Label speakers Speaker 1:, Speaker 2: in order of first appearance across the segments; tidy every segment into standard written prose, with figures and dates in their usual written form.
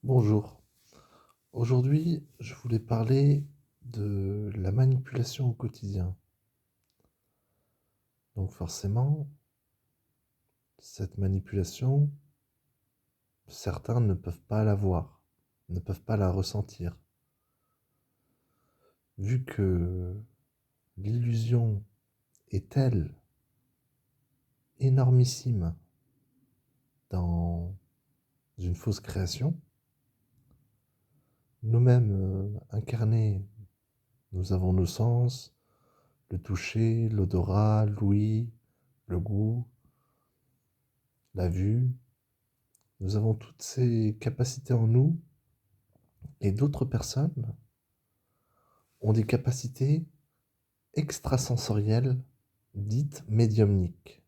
Speaker 1: Bonjour. Aujourd'hui, je voulais parler de la manipulation au quotidien. Donc forcément, cette manipulation, certains ne peuvent pas la voir, ne peuvent pas la ressentir, vu que l'illusion est telle, énormissime dans une fausse création. Nous-mêmes incarnés, nous avons nos sens, le toucher, l'odorat, l'ouïe, le goût, la vue. Nous avons toutes ces capacités en nous et d'autres personnes ont des capacités extrasensorielles dites médiumniques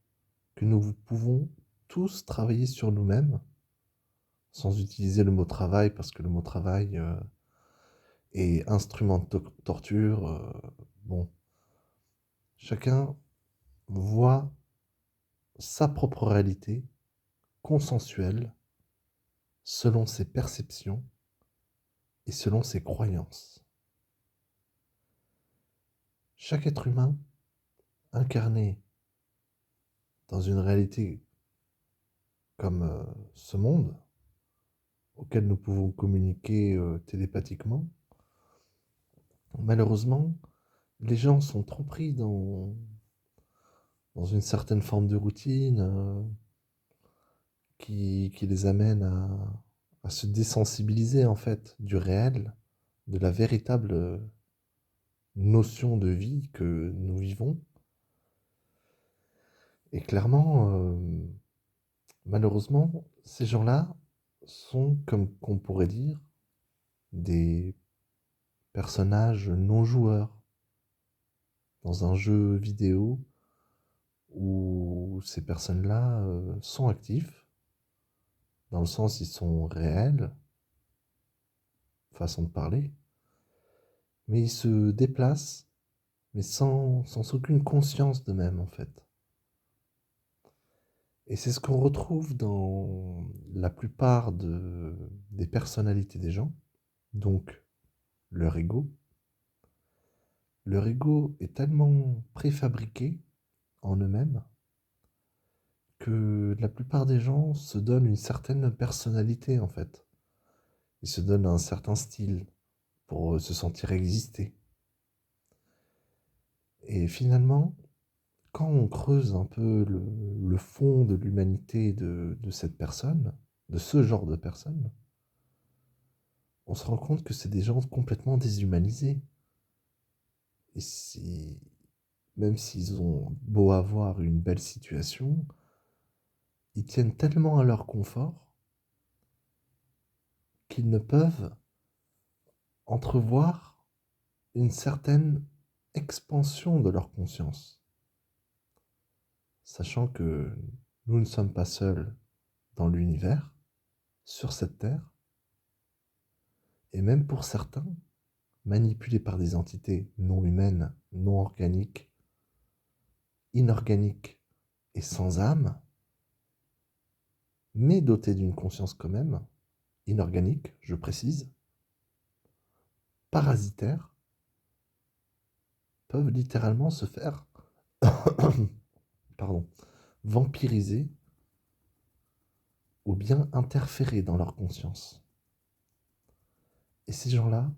Speaker 1: que nous pouvons tous travailler sur nous-mêmes sans utiliser le mot travail parce que le mot travail est instrument de torture. Bon, chacun voit sa propre réalité consensuelle selon ses perceptions et selon ses croyances. Chaque être humain incarné dans une réalité comme ce monde auquel nous pouvons communiquer télépathiquement, malheureusement, les gens sont trop pris dans une certaine forme de routine qui les amène à se désensibiliser en fait du réel, de la véritable notion de vie que nous vivons. Et clairement, malheureusement, ces gens-là sont, comme qu'on pourrait dire, des personnages non joueurs dans un jeu vidéo où ces personnes-là sont actifs, dans le sens ils sont réels, façon de parler, mais ils se déplacent, mais sans aucune conscience d'eux-mêmes en fait. Et c'est ce qu'on retrouve dans la plupart des personnalités des gens, donc leur ego. Leur ego est tellement préfabriqué en eux-mêmes que la plupart des gens se donnent une certaine personnalité en fait. Ils se donnent un certain style pour se sentir exister. Et finalement, quand on creuse un peu le fond de l'humanité de cette personne, de ce genre de personne, on se rend compte que c'est des gens complètement déshumanisés. Et si, même s'ils ont beau avoir une belle situation, ils tiennent tellement à leur confort qu'ils ne peuvent entrevoir une certaine expansion de leur conscience, sachant que nous ne sommes pas seuls dans l'univers, sur cette terre, et même pour certains, manipulés par des entités non humaines, non organiques, inorganiques et sans âme, mais dotés d'une conscience quand même, inorganique, je précise, parasitaires, peuvent littéralement se faire pardon, vampiriser ou bien interférer dans leur conscience. Et ces gens-là,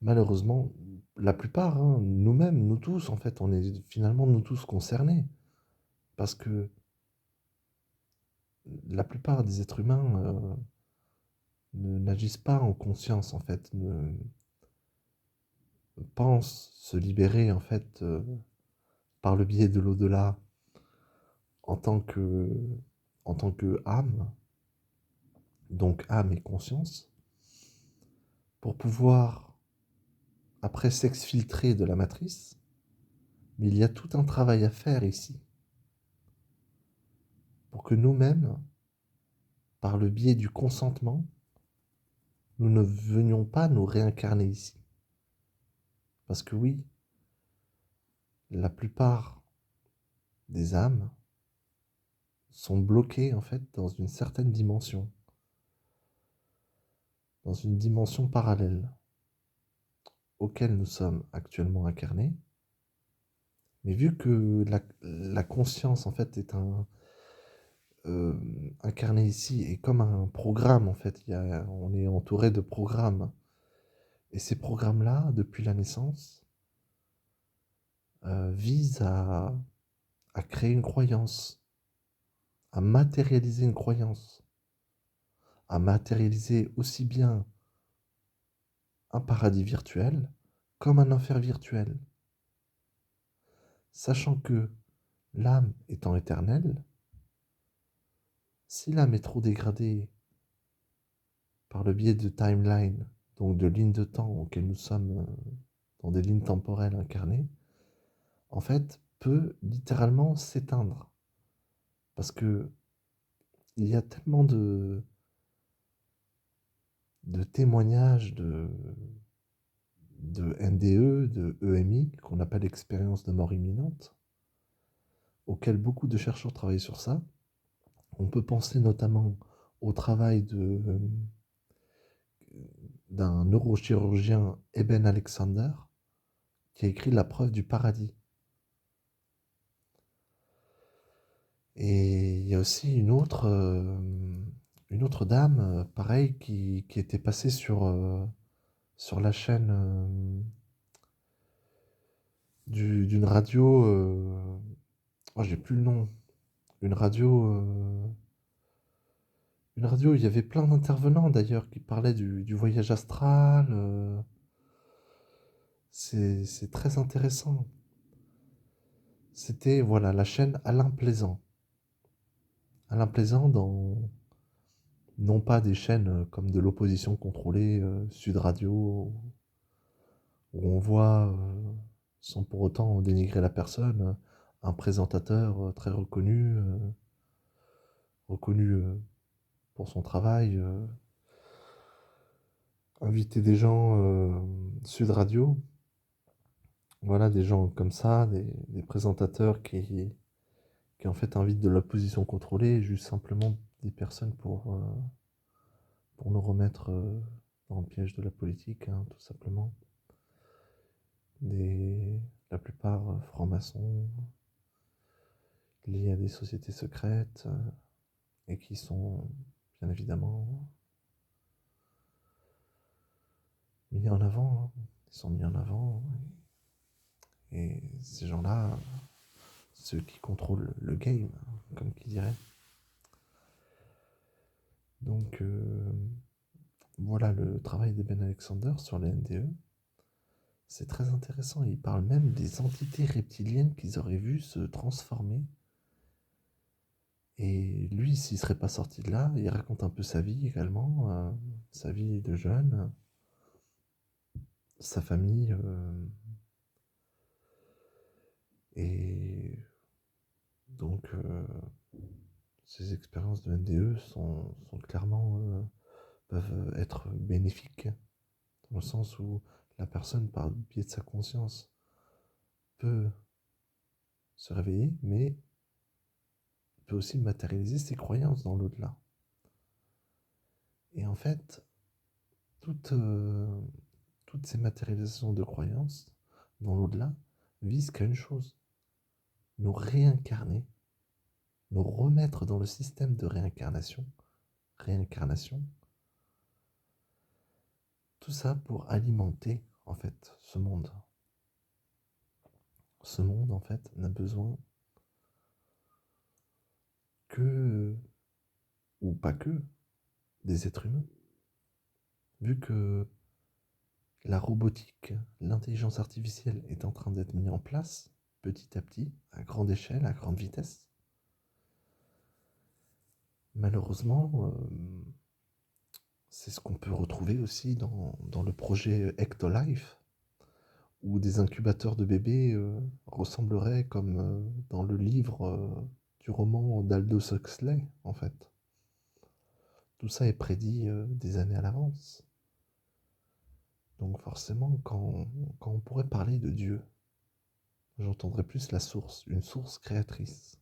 Speaker 1: malheureusement, la plupart, hein, nous-mêmes, nous tous, en fait, on est finalement nous tous concernés. Parce que la plupart des êtres humains n'agissent pas en conscience, en fait, ne pensent se libérer, en fait, par le biais de l'au-delà en tant que, en tant que âme, donc âme et conscience, pour pouvoir après s'exfiltrer de la matrice. Mais il y a tout un travail à faire ici pour que nous-mêmes, par le biais du consentement, nous ne venions pas nous réincarner ici. Parce que oui, la plupart des âmes sont bloquées en fait dans une certaine dimension. dans une dimension parallèle auquel nous sommes actuellement incarnés. Mais vu que la conscience, en fait, est incarnée ici et comme un programme, en fait, on est entouré de programmes. Et ces programmes-là, depuis la naissance, visent à créer une croyance, à matérialiser une croyance, à matérialiser aussi bien un paradis virtuel comme un enfer virtuel. Sachant que l'âme étant éternelle, si l'âme est trop dégradée par le biais de timeline, donc de lignes de temps auxquelles nous sommes dans des lignes temporelles incarnées, en fait, peut littéralement s'éteindre. Parce que il y a tellement de témoignages de NDE, de EMI, qu'on appelle expérience de mort imminente, auxquels beaucoup de chercheurs travaillent sur ça. On peut penser notamment au travail d'un neurochirurgien, Eben Alexander, qui a écrit La preuve du paradis. Et il y a aussi une autre dame, pareil, qui était passée sur la chaîne d'une radio, oh, j'ai plus le nom, une radio, une radio où il y avait plein d'intervenants d'ailleurs qui parlaient du voyage astral. C'est très intéressant. C'était, voilà, la chaîne Alain Plaisant. Alain Plaisant dans, non pas des chaînes comme de l'opposition contrôlée, Sud Radio, où on voit, sans pour autant dénigrer la personne, un présentateur très reconnu pour son travail, inviter des gens Sud Radio, voilà, des gens comme ça, des présentateurs qui en fait invitent de l'opposition contrôlée, juste simplement des personnes pour nous remettre dans le piège de la politique, hein, tout simplement. La plupart francs-maçons, liés à des sociétés secrètes, et qui sont bien évidemment mis en avant, hein. Ils sont mis en avant, et ces gens-là, ceux qui contrôlent le game, comme qui dirait. Donc voilà le travail de Ben Alexander sur les NDE. C'est très intéressant. Il parle même des entités reptiliennes qu'ils auraient vues se transformer. Et lui, s'il serait pas sorti de là, il raconte un peu sa vie également, sa vie de jeune, sa famille, et donc ces expériences de NDE sont clairement peuvent être bénéfiques, dans le sens où la personne, par le biais de sa conscience, peut se réveiller, mais peut aussi matérialiser ses croyances dans l'au-delà. Et en fait, toutes, toutes ces matérialisations de croyances dans l'au-delà visent qu'à une chose: nous réincarner, nous remettre dans le système de réincarnation, tout ça pour alimenter en fait ce monde. Ce monde en fait n'a besoin que, ou pas que, des êtres humains. Vu que la robotique, l'intelligence artificielle est en train d'être mise en place petit à petit, à grande échelle, à grande vitesse, malheureusement, c'est ce qu'on peut retrouver aussi dans le projet Ectolife, où des incubateurs de bébés ressembleraient comme dans le livre du roman d'Aldous Huxley, en fait. Tout ça est prédit des années à l'avance. Donc forcément, quand on pourrait parler de Dieu, j'entendrais plus la source, une source créatrice.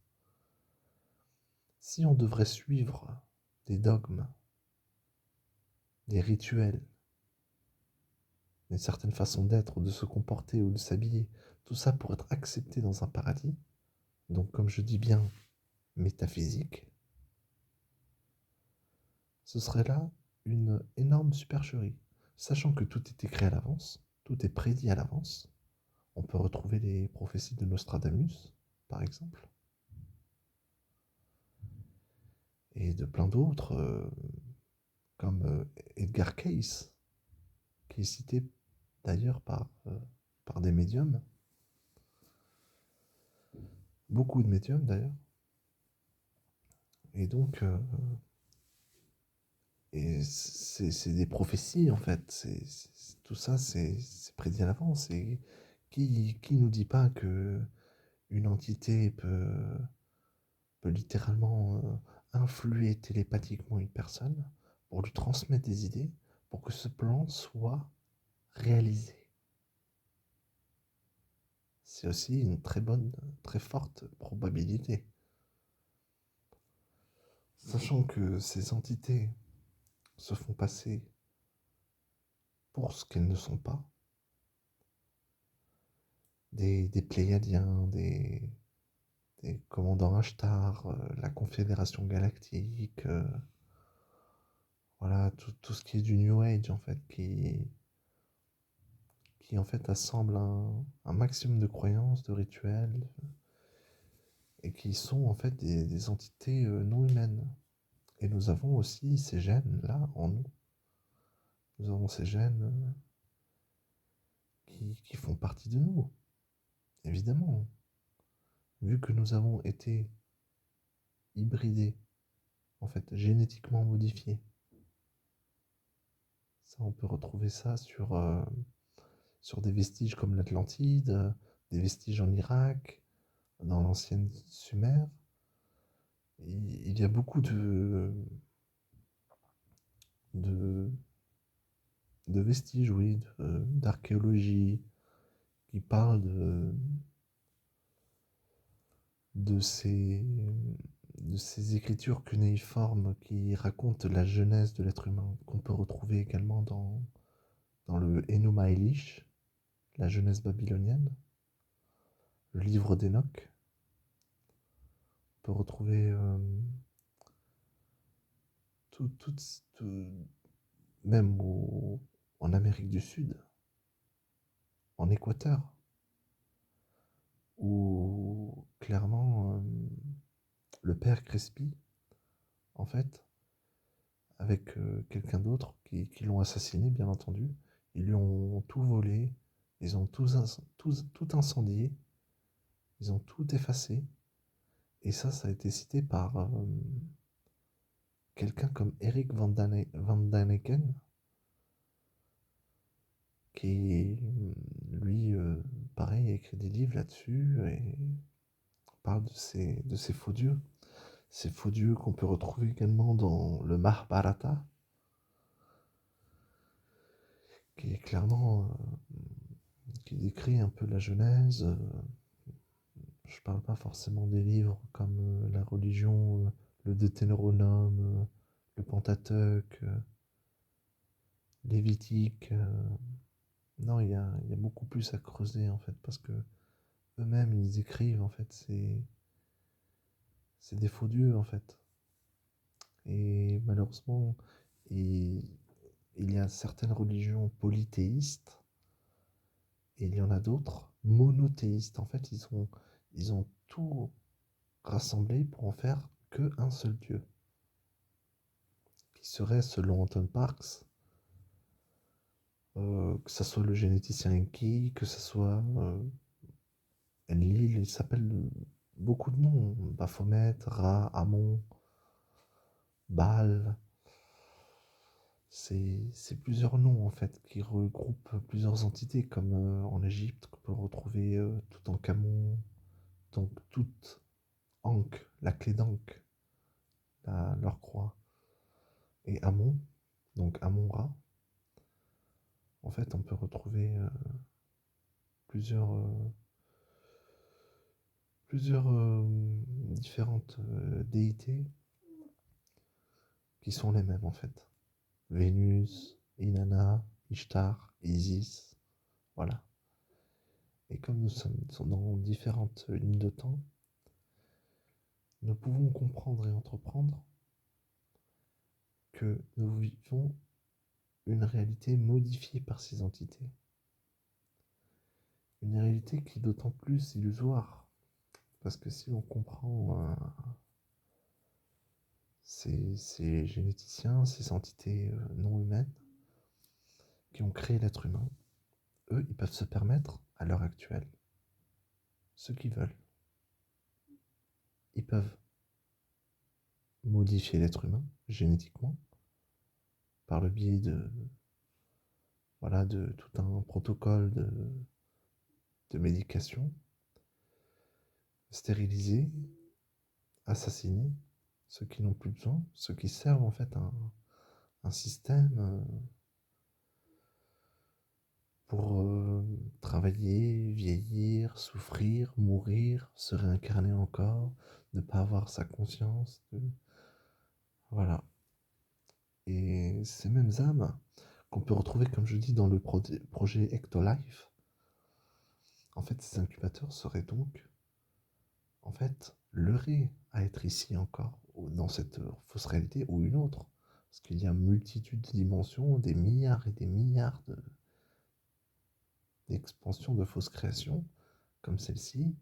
Speaker 1: Si on devrait suivre des dogmes, des rituels, une certaine façon d'être, ou de se comporter ou de s'habiller, tout ça pour être accepté dans un paradis, donc comme je dis bien métaphysique, ce serait là une énorme supercherie, sachant que tout est écrit à l'avance, tout est prédit à l'avance. On peut retrouver les prophéties de Nostradamus, par exemple, et de plein d'autres, comme Edgar Cayce, qui est cité d'ailleurs par des médiums, beaucoup de médiums d'ailleurs. Et donc, et c'est des prophéties en fait. Tout ça, c'est prédit à l'avance. Et qui nous dit pas que une entité peut littéralement influer télépathiquement une personne pour lui transmettre des idées, pour que ce plan soit réalisé. C'est aussi une très bonne, très forte probabilité. Sachant que ces entités se font passer pour ce qu'elles ne sont pas, des Pléiadiens, des commandants Ashtar, la Confédération Galactique, voilà, tout ce qui est du New Age en fait, qui en fait assemble un maximum de croyances, de rituels, et qui sont en fait des entités non humaines. Et nous avons aussi ces gènes-là en nous. Nous avons ces gènes qui font partie de nous, évidemment. Vu que nous avons été hybridés, en fait, génétiquement modifiés. Ça, on peut retrouver ça sur des vestiges comme l'Atlantide, des vestiges en Irak, dans l'ancienne Sumer. Il y a beaucoup de, de vestiges, oui, d'archéologie qui parlent de ces, de ces écritures cunéiformes qui racontent la jeunesse de l'être humain, qu'on peut retrouver également dans le Enuma Elish, la jeunesse babylonienne, le livre d'Enoch. On peut retrouver tout, tout, même en Amérique du Sud, en Équateur, où clairement le père Crespi, en fait, avec quelqu'un d'autre qui l'ont assassiné, bien entendu, ils lui ont tout volé, ils ont tout incendié, ils ont tout effacé, et ça a été cité par quelqu'un comme Eric Van Daniken, qui, lui, pareil, a écrit des livres là-dessus et parle de ces faux dieux. Ces faux dieux qu'on peut retrouver également dans le Mahabharata, qui est clairement, qui décrit un peu la Genèse. Je parle pas forcément des livres comme la religion, le Deutéronome, le Pentateuque, Lévitique. Non, il y a beaucoup plus à creuser en fait, parce que eux-mêmes ils écrivent en fait, c'est des faux dieux en fait. Et malheureusement, il, il y a certaines religions polythéistes et il y en a d'autres monothéistes. En fait, ils ont tout rassemblé pour en faire qu'un seul dieu, qui serait, selon Anton Parks, que ce soit le généticien Enki, que ce soit Enlil, il s'appelle beaucoup de noms, Baphomet, Ra, Amon, Baal. C'est plusieurs noms en fait qui regroupent plusieurs entités, comme en Égypte qu'on peut retrouver Toutankhamon, donc toute Ankh, la clé d'Ankh, leur croix, et Amon, donc Amon-Ra. En fait, on peut retrouver plusieurs, plusieurs différentes déités qui sont les mêmes en fait. Vénus, Inanna, Ishtar, Isis, voilà. Et comme nous sommes dans différentes lignes de temps, nous pouvons comprendre et entreprendre que nous vivons une réalité modifiée par ces entités. Une réalité qui est d'autant plus illusoire, parce que si l'on comprend ces généticiens, ces entités non humaines qui ont créé l'être humain, eux, ils peuvent se permettre, à l'heure actuelle, ce qu'ils veulent. Ils peuvent modifier l'être humain génétiquement par le biais de tout un protocole de médication, stériliser, assassiner ceux qui n'ont plus besoin, ceux qui servent en fait un système pour travailler, vieillir, souffrir, mourir, se réincarner encore, ne pas avoir sa conscience. Voilà. Et ces mêmes âmes qu'on peut retrouver, comme je dis, dans le projet Ectolife, en fait, ces incubateurs seraient donc, en fait, leurrés à être ici encore, dans cette fausse réalité ou une autre. Parce qu'il y a une multitude de dimensions, des milliards et des milliards d'expansions de fausses créations, comme celle-ci.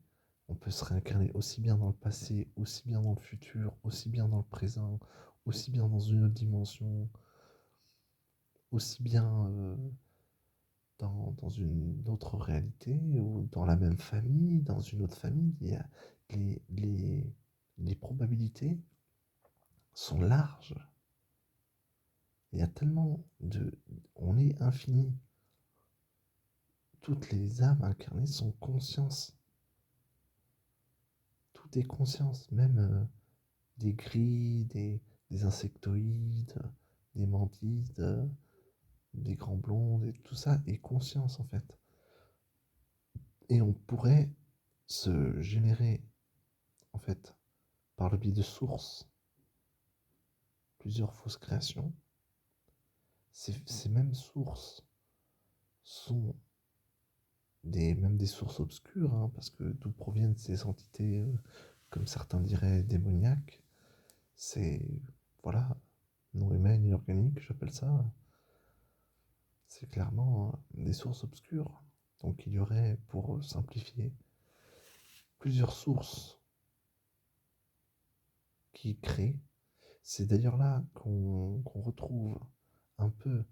Speaker 1: On peut se réincarner aussi bien dans le passé, aussi bien dans le futur, aussi bien dans le présent, aussi bien dans une autre dimension, aussi bien dans une autre réalité ou dans la même famille, dans une autre famille. Il y a les probabilités sont larges. Il y a tellement de... On est infini. Toutes les âmes incarnées sont conscience. Tout est conscience, même des grilles, des insectoïdes, des mantides, des grands blonds, et tout ça est conscience en fait. Et on pourrait se générer en fait par le biais de sources plusieurs fausses créations. Ces mêmes sources sont même des sources obscures, hein, parce que d'où proviennent ces entités, comme certains diraient, démoniaques, c'est, voilà, non humaine, inorganique, j'appelle ça, c'est clairement des sources obscures. Donc il y aurait, pour simplifier, plusieurs sources qui créent. C'est d'ailleurs là qu'on retrouve un peu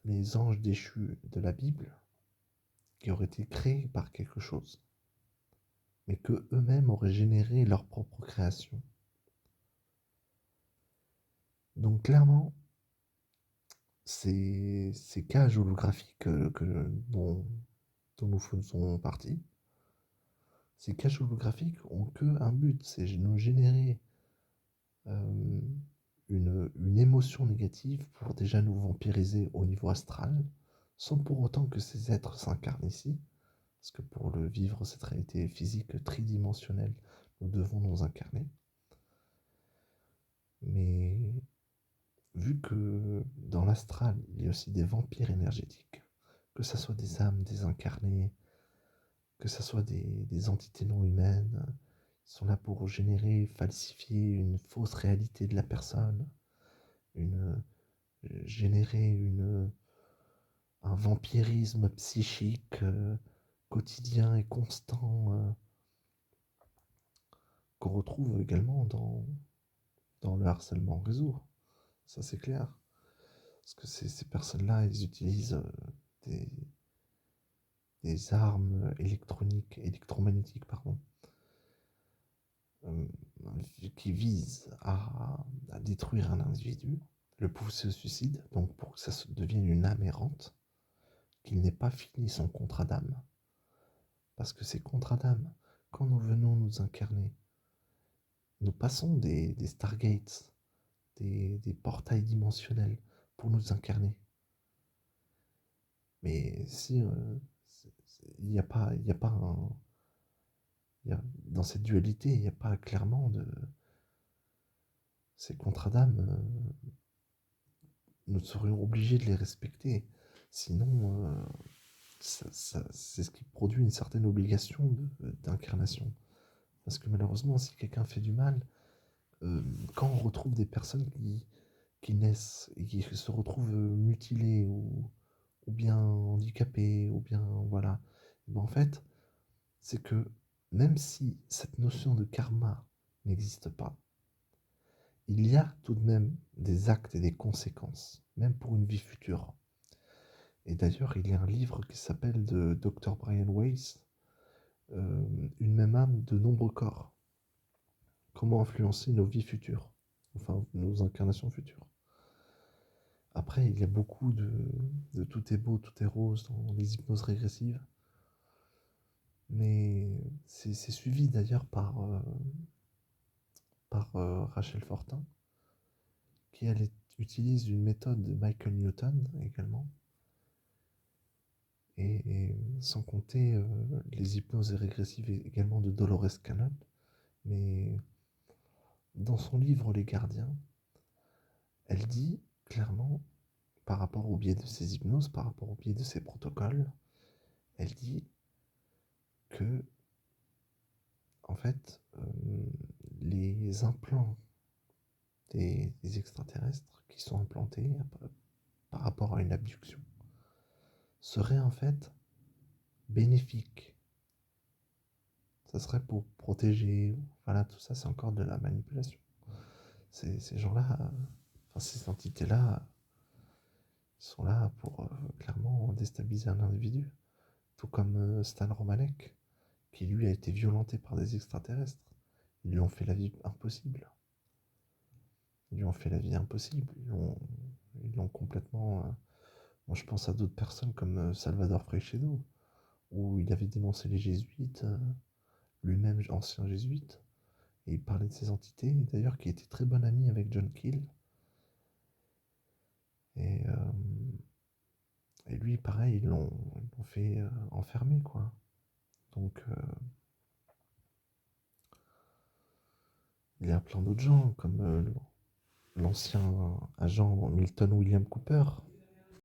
Speaker 1: les anges déchus de la Bible, qui auraient été créés par quelque chose, mais que eux-mêmes auraient généré leur propre création. Donc clairement, ces cages holographiques dont nous faisons partie, ces cages holographiques ont qu'un but, c'est de nous générer euh, une émotion négative pour déjà nous vampiriser au niveau astral, sans pour autant que ces êtres s'incarnent ici, parce que pour le vivre cette réalité physique tridimensionnelle, nous devons nous incarner. Mais vu que dans l'astral, il y a aussi des vampires énergétiques, que ce soit des âmes désincarnées, que ce soit des entités non humaines, ils sont là pour générer, falsifier une fausse réalité de la personne, générer un vampirisme psychique quotidien et constant qu'on retrouve également dans le harcèlement réseau. Ça c'est clair. Parce que ces personnes-là, ils utilisent des, des armes électroniques, électromagnétiques, pardon, euh, qui visent à détruire un individu, le pousser au suicide, donc pour que ça devienne une âme errante, qu'il n'ait pas fini son contrat d'âme. Parce que ces contrats d'âme, quand nous venons nous incarner, nous passons des Stargates, des portails dimensionnels pour nous incarner. Mais si il n'y a pas, dans cette dualité, il n'y a pas clairement de ces contrats d'âme nous serions obligés de les respecter. Sinon, c'est ce qui produit une certaine obligation d'incarnation. Parce que malheureusement, si quelqu'un fait du mal, euh, quand on retrouve des personnes qui naissent et qui se retrouvent mutilées ou bien handicapées, ou bien voilà, et ben en fait, c'est que même si cette notion de karma n'existe pas, il y a tout de même des actes et des conséquences, même pour une vie future. Et d'ailleurs, il y a un livre qui s'appelle de Dr. Brian Weiss, Une même âme, de nombreux corps. Comment influencer nos vies futures, enfin nos incarnations futures. Après, il y a beaucoup de tout est beau, tout est rose dans les hypnoses régressives, mais c'est suivi d'ailleurs par Rachel Fortin, qui elle utilise une méthode de Michael Newton également, et sans compter les hypnoses régressives également de Dolores Cannon. Mais dans son livre Les Gardiens, elle dit clairement, par rapport au biais de ses hypnoses, par rapport au biais de ses protocoles, elle dit que, en fait, les implants des extraterrestres qui sont implantés par rapport à une abduction seraient en fait bénéfiques. Ça serait pour protéger, voilà, tout ça c'est encore de la manipulation. Ces gens-là, enfin ces entités-là, sont là pour clairement déstabiliser un individu. Tout comme Stan Romanek, qui lui a été violenté par des extraterrestres. Ils lui ont fait la vie impossible. Ils lui ont fait la vie impossible. Ils l'ont complètement. Moi, je pense à d'autres personnes comme Salvador Freixedo, où il avait dénoncé les jésuites, lui-même ancien jésuite, et il parlait de ces entités, d'ailleurs, qui était très bon ami avec John Keel. Et, euh, et lui, pareil, ils l'ont fait enfermer, quoi. Donc, il y a plein d'autres gens, comme l'ancien agent Milton William Cooper,